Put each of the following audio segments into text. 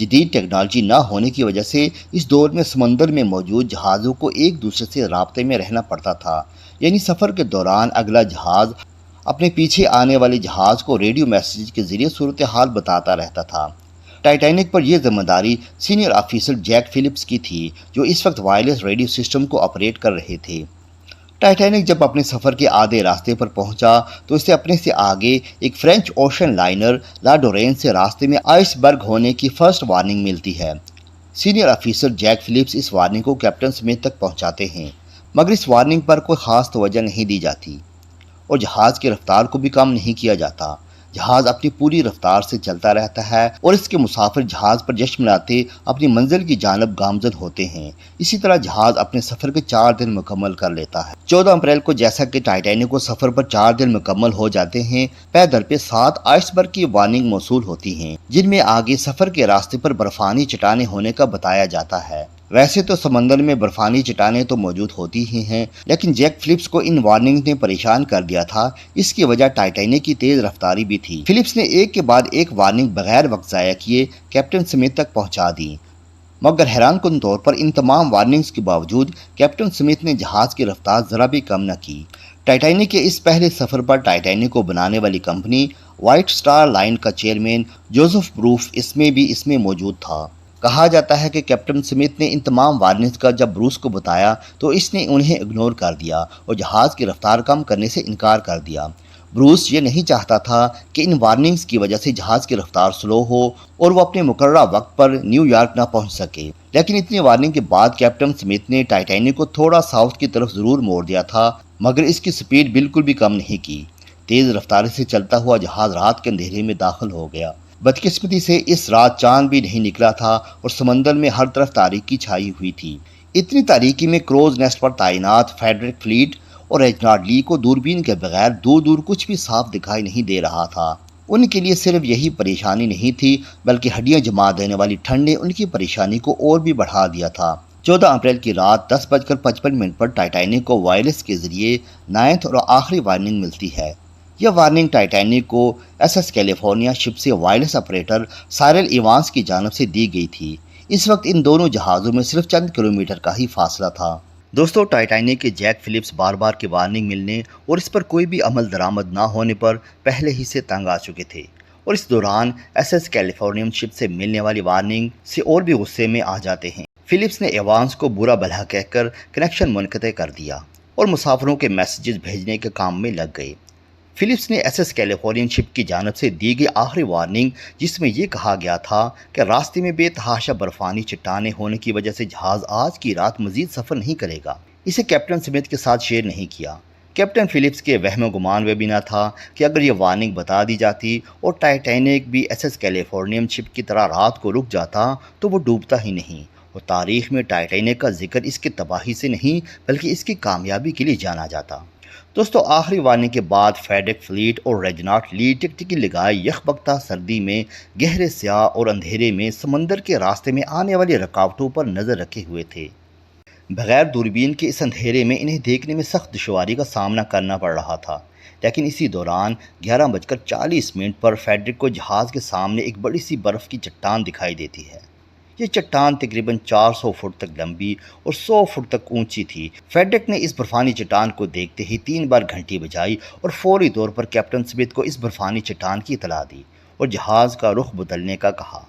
جدید ٹیکنالوجی نہ ہونے کی وجہ سے اس دور میں سمندر میں موجود جہازوں کو ایک دوسرے سے رابطے میں رہنا پڑتا تھا، یعنی سفر کے دوران اگلا جہاز اپنے پیچھے آنے والے جہاز کو ریڈیو میسیج کے ذریعے صورتحال بتاتا رہتا تھا۔ ٹائٹینک پر یہ ذمہ داری سینئر آفیسر جیک فلپس کی تھی، جو اس وقت وائرلیس ریڈیو سسٹم کو آپریٹ کر رہے تھے۔ ٹائٹینک جب اپنے سفر کے آدھے راستے پر پہنچا تو اسے اپنے سے آگے ایک فرینچ اوشن لائنر لا ڈورین سے راستے میں آئس برگ ہونے کی فرسٹ وارننگ ملتی ہے۔ سینئر آفیسر جیک فلپس اس وارننگ کو کیپٹن سمتھ تک پہنچاتے ہیں، مگر اس وارننگ پر کوئی خاص توجہ نہیں دی جاتی اور جہاز کی رفتار کو بھی کم نہیں کیا جاتا۔ جہاز اپنی پوری رفتار سے چلتا رہتا ہے اور اس کے مسافر جہاز پر جشن مناتے اپنی منزل کی جانب گامزن ہوتے ہیں۔ اسی طرح جہاز اپنے سفر کے 4 دن مکمل کر لیتا ہے۔ 14 اپریل کو جیسا کہ ٹائٹینک کو سفر پر 4 دن مکمل ہو جاتے ہیں، پے در پہ 7 آئس برگ کی وارننگ موصول ہوتی ہیں، جن میں آگے سفر کے راستے پر برفانی چٹانیں ہونے کا بتایا جاتا ہے۔ ویسے تو سمندر میں برفانی چٹانیں تو موجود ہوتی ہی ہیں، لیکن جیک فلپس کو ان وارننگز نے پریشان کر دیا تھا۔ اس کی وجہ ٹائٹینک کی تیز رفتاری بھی تھی۔ فلپس نے ایک کے بعد ایک وارننگ بغیر وقت ضائع کیے کیپٹن سمتھ تک پہنچا دی، مگر حیران کن طور پر ان تمام وارننگز کے باوجود کیپٹن سمتھ نے جہاز کی رفتار ذرا بھی کم نہ کی۔ ٹائٹینک کے اس پہلے سفر پر ٹائٹینک کو بنانے والی کمپنی وائٹ سٹار لائن کا چیئرمین جوزف بروف اس میں موجود تھا۔ کہا جاتا ہے کہ کیپٹن سمتھ نے ان تمام وارننگز کا جب بروس کو بتایا تو اس نے انہیں اگنور کر دیا اور جہاز کی رفتار کم کرنے سے انکار کر دیا۔ بروس یہ نہیں چاہتا تھا کہ ان وارننگز کی وجہ سے جہاز کی رفتار سلو ہو اور وہ اپنے مقررہ وقت پر نیو یارک نہ پہنچ سکے، لیکن اتنی وارننگ کے بعد کیپٹن سمتھ نے ٹائٹینک کو تھوڑا ساؤتھ کی طرف ضرور موڑ دیا تھا، مگر اس کی سپیڈ بالکل بھی کم نہیں کی۔ تیز رفتاری سے چلتا ہوا جہاز رات کے اندھیرے میں داخل ہو گیا۔ بدقسمتی سے اس رات چاند بھی نہیں نکلا تھا اور سمندر میں ہر طرف تاریکی چھائی ہوئی تھی۔ اتنی تاریکی میں کروز نیسٹ پر تعینات فریڈرک فلیٹ اور ریجنارڈ لی کو دوربین کے بغیر دور دور کچھ بھی صاف دکھائی نہیں دے رہا تھا۔ ان کے لیے صرف یہی پریشانی نہیں تھی، بلکہ ہڈیاں جما دینے والی ٹھنڈ نے ان کی پریشانی کو اور بھی بڑھا دیا تھا۔ 14 اپریل کی رات 10:55 پر ٹائٹینک کو وائرلیس کے ذریعے 9 اور آخری وارننگ ملتی ہے۔ یہ وارننگ ٹائٹینک کو ایس ایس کیلیفورنیا شپ سے وائرلیس آپریٹر سائرل ایوانس کی جانب سے دی گئی تھی۔ اس وقت ان دونوں جہازوں میں صرف چند کلومیٹر کا ہی فاصلہ تھا۔ دوستو، ٹائٹینک کے جیک فلپس بار بار کی وارننگ ملنے اور اس پر کوئی بھی عمل درآمد نہ ہونے پر پہلے ہی سے تنگ آ چکے تھے اور اس دوران ایس ایس کیلیفورنیم شپ سے ملنے والی وارننگ سے اور بھی غصے میں آ جاتے ہیں۔ فلپس نے ایوانس کو برا بھلا کہہ کر کنیکشن منقطع کر دیا اور مسافروں کے میسیجز بھیجنے کے کام میں لگ گئے۔ فلپس نے ایس ایس کیلیفورنین شپ کی جانب سے دی گئی آخری وارننگ، جس میں یہ کہا گیا تھا کہ راستے میں بے تحاشا برفانی چٹانیں ہونے کی وجہ سے جہاز آج کی رات مزید سفر نہیں کرے گا، اسے کیپٹن سمتھ کے ساتھ شیئر نہیں کیا۔ کیپٹن فلپس کے وہم و گمان میں بھی نہ تھا کہ اگر یہ وارننگ بتا دی جاتی اور ٹائٹینک بھی ایس ایس کیلیفورنیم شپ کی طرح رات کو رک جاتا تو وہ ڈوبتا ہی نہیں اور تاریخ میں ٹائٹینک کا ذکر اس کی تباہی سے نہیں بلکہ اس کی کامیابی کے لیے جانا جاتا۔ دوستو، آخری وارننگ کے بعد فریڈرک فلیٹ اور ریجنارڈ لی ٹکٹکی لگائے یخ بختہ سردی میں گہرے سیاہ اور اندھیرے میں سمندر کے راستے میں آنے والی رکاوٹوں پر نظر رکھے ہوئے تھے۔ بغیر دوربین کے اس اندھیرے میں انہیں دیکھنے میں سخت دشواری کا سامنا کرنا پڑ رہا تھا، لیکن اسی دوران 11:40 پر فریڈرک کو جہاز کے سامنے ایک بڑی سی برف کی چٹان دکھائی دیتی ہے۔ یہ چٹان تقریباً 400 فٹ تک لمبی اور 100 فٹ تک اونچی تھی۔ فریڈرک نے اس برفانی چٹان کو دیکھتے ہی 3 بار گھنٹی بجائی اور فوری طور پر کیپٹن سمتھ کو اس برفانی چٹان کی اطلاع دی اور جہاز کا رخ بدلنے کا کہا۔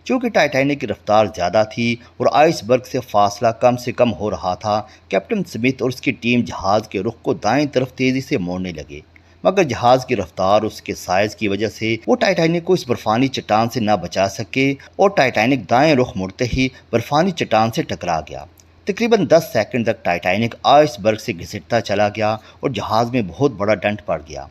چونکہ ٹائٹینک کی رفتار زیادہ تھی اور آئس برگ سے فاصلہ کم سے کم ہو رہا تھا، کیپٹن سمتھ اور اس کی ٹیم جہاز کے رخ کو دائیں طرف تیزی سے موڑنے لگے، مگر جہاز کی رفتار اور اس کے سائز کی وجہ سے وہ ٹائٹینک کو اس برفانی چٹان سے نہ بچا سکے اور ٹائٹینک دائیں رخ مڑتے ہی برفانی چٹان سے ٹکرا گیا۔ تقریباً 10 سیکنڈ تک ٹائٹینک آئس برگ سے گھسٹتا چلا گیا اور جہاز میں بہت بڑا ڈنٹ پڑ گیا۔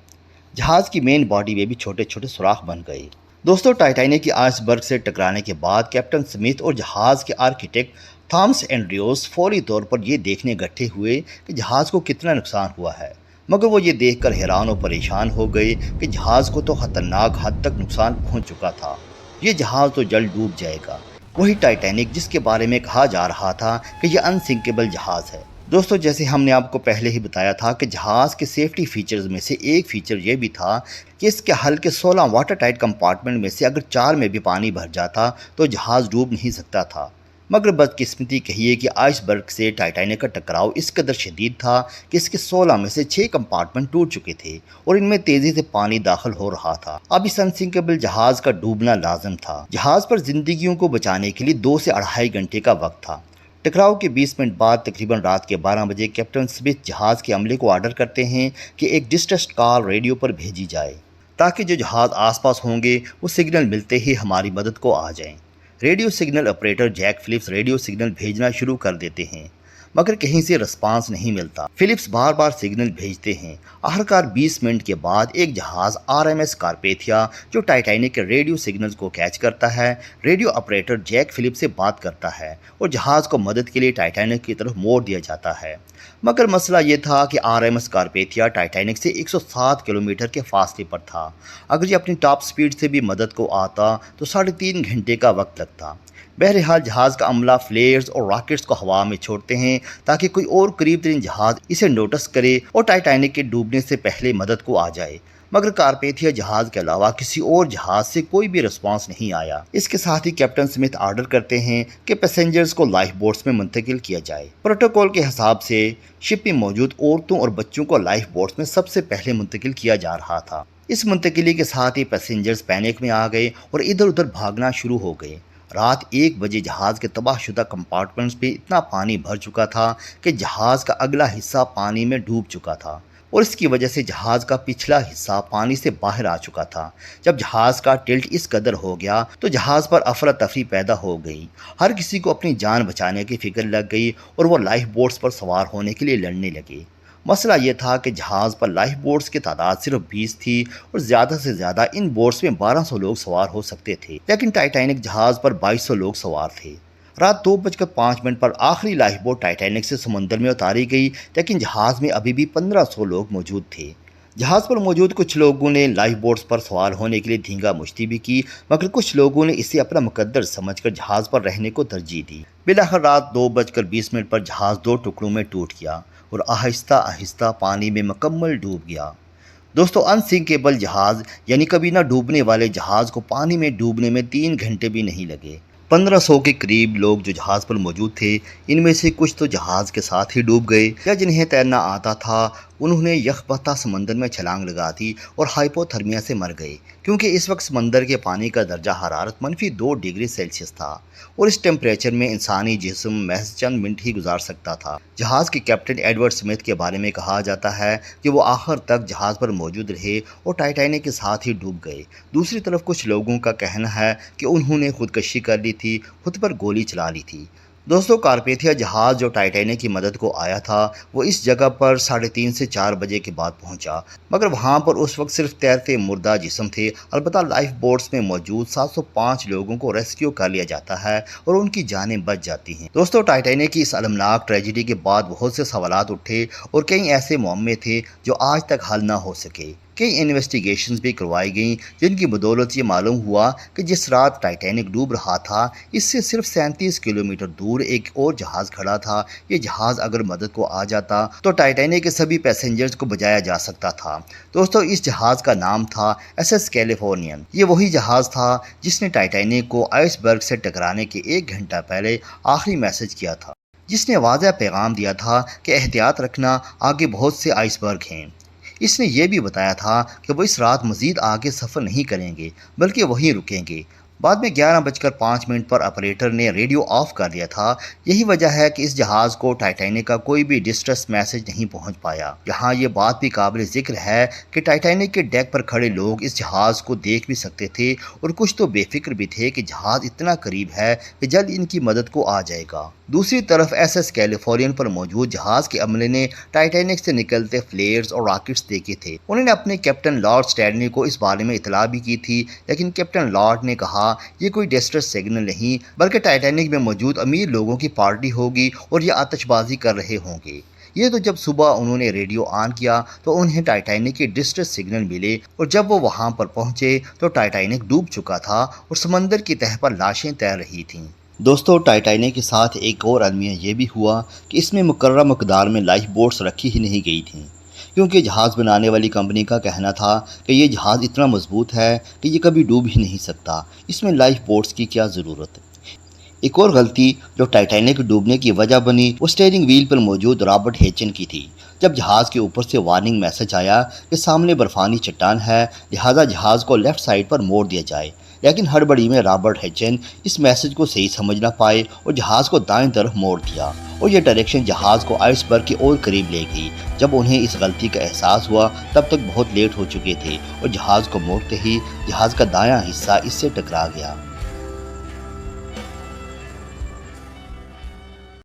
جہاز کی مین باڈی میں بھی چھوٹے چھوٹے سوراخ بن گئے۔ دوستو، ٹائٹینک کی آئس برگ سے ٹکرانے کے بعد کیپٹن سمتھ اور جہاز کے آرکیٹیکٹ تھامس اینڈریوس فوری طور پر یہ دیکھنے اکٹھے ہوئے کہ جہاز کو کتنا نقصان ہوا ہے، مگر وہ یہ دیکھ کر حیران و پریشان ہو گئے کہ جہاز کو تو خطرناک حد تک نقصان پہنچ چکا تھا، یہ جہاز تو جلد ڈوب جائے گا۔ وہی ٹائٹینک جس کے بارے میں کہا جا رہا تھا کہ یہ انسنکیبل جہاز ہے، دوستو جیسے ہم نے آپ کو پہلے ہی بتایا تھا کہ جہاز کے سیفٹی فیچرز میں سے ایک فیچر یہ بھی تھا کہ اس کے حل کے 16 واٹر ٹائٹ کمپارٹمنٹ میں سے اگر 4 میں بھی پانی بھر جاتا تو جہاز ڈوب نہیں سکتا تھا، مگر بدقسمتی کہیے کہ آئس برگ سے ٹائٹینک کا ٹکراؤ اس قدر شدید تھا کہ اس کے 16 میں سے 6 کمپارٹمنٹ ٹوٹ چکے تھے اور ان میں تیزی سے پانی داخل ہو رہا تھا۔ اب اس انسنکیبل جہاز کا ڈوبنا لازم تھا۔ جہاز پر زندگیوں کو بچانے کے لیے 2 سے 2.5 گھنٹے کا وقت تھا۔ ٹکراؤ کے 20 منٹ بعد تقریباً رات کے 12 بجے کیپٹن سمتھ جہاز کے عملے کو آرڈر کرتے ہیں کہ ایک ڈسٹریس کال ریڈیو پر بھیجی جائے تاکہ جو جہاز آس پاس ہوں گے وہ سگنل ملتے ہی ہماری مدد کو آ جائیں۔ Radio signal operator Jack Phillips radio signal بھیجنا شروع کر دیتے ہیں مگر کہیں سے رسپانس نہیں ملتا۔ فلپس بار بار سگنل بھیجتے ہیں۔ آخرکار 20 منٹ کے بعد ایک جہاز RMS کارپیتھیا جو ٹائٹینک کے ریڈیو سگنلز کو کیچ کرتا ہے، ریڈیو آپریٹر جیک فلپس سے بات کرتا ہے اور جہاز کو مدد کے لیے ٹائٹینک کی طرف موڑ دیا جاتا ہے۔ مگر مسئلہ یہ تھا کہ RMS کارپیتھیا ٹائٹینک سے 107 کلومیٹر کے فاصلے پر تھا۔ اگر یہ اپنی ٹاپ سپیڈ سے بھی مدد کو آتا تو 3.5 گھنٹے کا وقت لگتا۔ بہرحال جہاز کا عملہ فلیئرز اور راکٹس کو ہوا میں چھوڑتے ہیں تاکہ کوئی اور قریب ترین جہاز اسے نوٹس کرے اور ٹائٹینک کے ڈوبنے سے پہلے مدد کو آ جائے، مگر کارپیتھیا جہاز کے علاوہ کسی اور جہاز سے کوئی بھی رسپانس نہیں آیا۔ اس کے ساتھ ہی کیپٹن سمتھ آرڈر کرتے ہیں کہ پیسنجرز کو لائف بوٹس میں منتقل کیا جائے۔ پروٹوکول کے حساب سے شپ میں موجود عورتوں اور بچوں کو لائف بوٹس میں سب سے پہلے منتقل کیا جا رہا تھا۔ اس منتقلی کے ساتھ ہی پیسنجرز پینک میں آ گئے اور ادھر ادھر بھاگنا شروع ہو گئے۔ رات 1 بجے جہاز کے تباہ شدہ کمپارٹمنٹس پہ اتنا پانی بھر چکا تھا کہ جہاز کا اگلا حصہ پانی میں ڈوب چکا تھا اور اس کی وجہ سے جہاز کا پچھلا حصہ پانی سے باہر آ چکا تھا۔ جب جہاز کا ٹلٹ اس قدر ہو گیا تو جہاز پر افراتفری پیدا ہو گئی۔ ہر کسی کو اپنی جان بچانے کی فکر لگ گئی اور وہ لائف بوٹس پر سوار ہونے کے لیے لڑنے لگے۔ مسئلہ یہ تھا کہ جہاز پر لائف بوٹس کی تعداد صرف 20 تھی اور زیادہ سے زیادہ ان بوٹس میں 1200 لوگ سوار ہو سکتے تھے، لیکن ٹائٹینک جہاز پر 2200 لوگ سوار تھے۔ رات 2:05 پر آخری لائف بوٹ ٹائٹینک سے سمندر میں اتاری گئی، لیکن جہاز میں ابھی بھی 1500 لوگ موجود تھے۔ جہاز پر موجود کچھ لوگوں نے لائف بوٹس پر سوار ہونے کے لیے دھینگا مشتی بھی کی، مگر کچھ لوگوں نے اسے اپنا مقدر سمجھ کر جہاز پر رہنے کو ترجیح دی۔ بالآخر رات 2:20 پر جہاز 2 ٹکڑوں میں ٹوٹ گیا اور آہستہ آہستہ پانی میں مکمل ڈوب گیا۔ دوستو انسنکیبل جہاز یعنی کبھی نہ ڈوبنے والے جہاز کو پانی میں ڈوبنے میں 3 گھنٹے بھی نہیں لگے۔ 1500 کے قریب لوگ جو جہاز پر موجود تھے ان میں سے کچھ تو جہاز کے ساتھ ہی ڈوب گئے یا جنہیں تیرنا آتا تھا انہوں نے یخبتہ سمندر میں چھلانگ لگا دی اور ہائپوتھرمیا سے مر گئے، کیونکہ اس وقت سمندر کے پانی کا درجہ حرارت -2 ڈگری سیلسیس تھا اور اس ٹیمپریچر میں انسانی جسم محض چند منٹ ہی گزار سکتا تھا۔ جہاز کے کیپٹن ایڈورڈ سمتھ کے بارے میں کہا جاتا ہے کہ وہ آخر تک جہاز پر موجود رہے اور ٹائٹینک کے ساتھ ہی ڈوب گئے۔ دوسری طرف کچھ لوگوں کا کہنا ہے کہ انہوں نے خودکشی کر لی تھی، خود پر گولی چلا لی تھی۔ دوستو کارپیتھیا جہاز جو ٹائٹینک کی مدد کو آیا تھا وہ اس جگہ پر 3:30 سے 4 بجے کے بعد پہنچا، مگر وہاں پر اس وقت صرف تیرتے مردہ جسم تھے۔ البتہ لائف بوٹس میں موجود 705 لوگوں کو ریسکیو کر لیا جاتا ہے اور ان کی جانیں بچ جاتی ہیں۔ دوستو ٹائٹینک کی اس المناک ٹریجڈی کے بعد بہت سے سوالات اٹھے اور کئی ایسے معمے تھے جو آج تک حل نہ ہو سکے۔ کئی انویسٹیگیشنز بھی کروائی گئیں جن کی بدولت یہ معلوم ہوا کہ جس رات ٹائٹینک ڈوب رہا تھا اس سے صرف 37 کلومیٹر دور ایک اور جہاز کھڑا تھا۔ یہ جہاز اگر مدد کو آ جاتا تو ٹائٹینک کے سبھی پیسنجرز کو بچایا جا سکتا تھا۔ دوستو اس جہاز کا نام تھا SS کیلیفورنین۔ یہ وہی جہاز تھا جس نے ٹائٹینک کو آئس برگ سے ٹکرانے کے 1 گھنٹہ پہلے آخری میسج کیا تھا، جس نے واضح پیغام دیا تھا کہ احتیاط رکھنا، آگے بہت سے آئس برگ ہیں۔ اس نے یہ بھی بتایا تھا کہ وہ اس رات مزید آگے سفر نہیں کریں گے بلکہ وہیں رکیں گے۔ بعد میں 11:05 پر آپریٹر نے ریڈیو آف کر دیا تھا۔ یہی وجہ ہے کہ اس جہاز کو ٹائٹینک کا کوئی بھی ڈسٹریس میسج نہیں پہنچ پایا۔ یہاں یہ بات بھی قابل ذکر ہے کہ ٹائٹینک کے ڈیک پر کھڑے لوگ اس جہاز کو دیکھ بھی سکتے تھے اور کچھ تو بے فکر بھی تھے کہ جہاز اتنا قریب ہے کہ جلد ان کی مدد کو آ جائے گا۔ دوسری طرف SS کیلیفورنین پر موجود جہاز کے عملے نے ٹائٹینک سے نکلتے فلیئرز اور راکٹس دیکھے تھے۔ انہوں نے اپنے کیپٹن لارڈ اسٹینلی کو اس بارے میں اطلاع بھی کی تھی، لیکن کیپٹن لارڈ نے کہا یہ کوئی ڈسٹریس سگنل نہیں بلکہ ٹائٹینک میں موجود امیر لوگوں کی پارٹی ہوگی اور یہ آتش بازی کر رہے ہوں گے۔ یہ تو جب صبح انہوں نے ریڈیو آن کیا تو انہیں ٹائٹینک کے ڈسٹریس سگنل ملے اور جب وہ وہاں پر پہنچے تو ٹائٹینک ڈوب چکا تھا اور سمندر کی تہہ پر لاشیں تیر رہی تھیں۔ دوستو ٹائٹینک کے ساتھ ایک اور المیہ یہ بھی ہوا کہ اس میں مقررہ مقدار میں لائف بوٹس رکھی ہی نہیں گئی تھیں، کیونکہ جہاز بنانے والی کمپنی کا کہنا تھا کہ یہ جہاز اتنا مضبوط ہے کہ یہ کبھی ڈوب ہی نہیں سکتا، اس میں لائف بوٹس کی کیا ضرورت۔ ایک اور غلطی جو ٹائٹینک ڈوبنے کی وجہ بنی وہ اسٹیئرنگ وہیل پر موجود رابرٹ ہیچن کی تھی۔ جب جہاز کے اوپر سے وارننگ میسج آیا کہ سامنے برفانی چٹان ہے لہذا جہاز کو لیفٹ سائڈ پر موڑ دیا جائے، لیکن ہڑبڑی میں رابرٹ ہیچن اس میسج کو صحیح سمجھ نہ پائے اور جہاز کو دائیں طرف موڑ دیا، اور یہ ڈائریکشن جہاز کو آئس برگ کے اور قریب لے گئی۔ جب انہیں اس غلطی کا احساس ہوا تب تک بہت لیٹ ہو چکے تھے اور جہاز کو موڑتے ہی جہاز کا دایاں حصہ اس سے ٹکرا گیا۔